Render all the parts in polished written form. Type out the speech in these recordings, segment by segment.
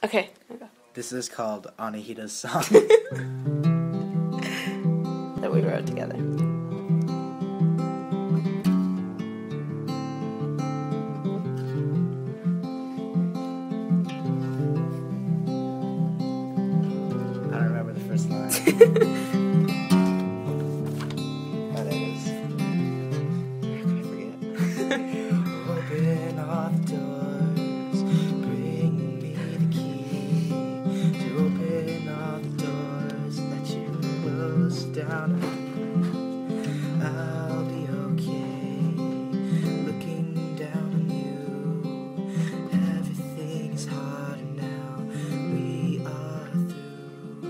Okay. This is called Anahita's song. That we wrote together. I don't remember the first line. Oh, there it is. How could I forget? Open all the doors, bring me the key to open all the doors that you close down. I'll be okay, looking down on you. Everything is harder now, we are through.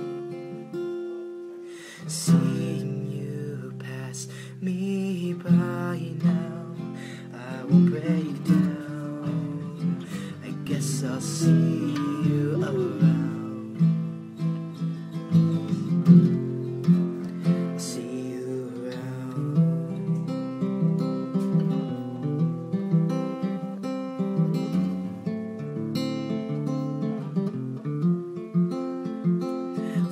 Seeing you pass me by now, I will break down. I guess I'll see you around. I'll see you around.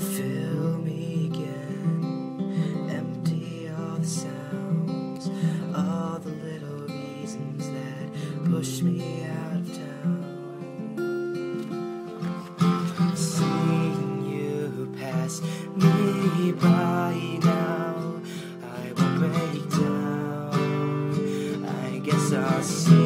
Fill me again, empty all the sounds, all the little reasons that push me out of town. Seeing you pass me by now, I will break down. I guess I'll see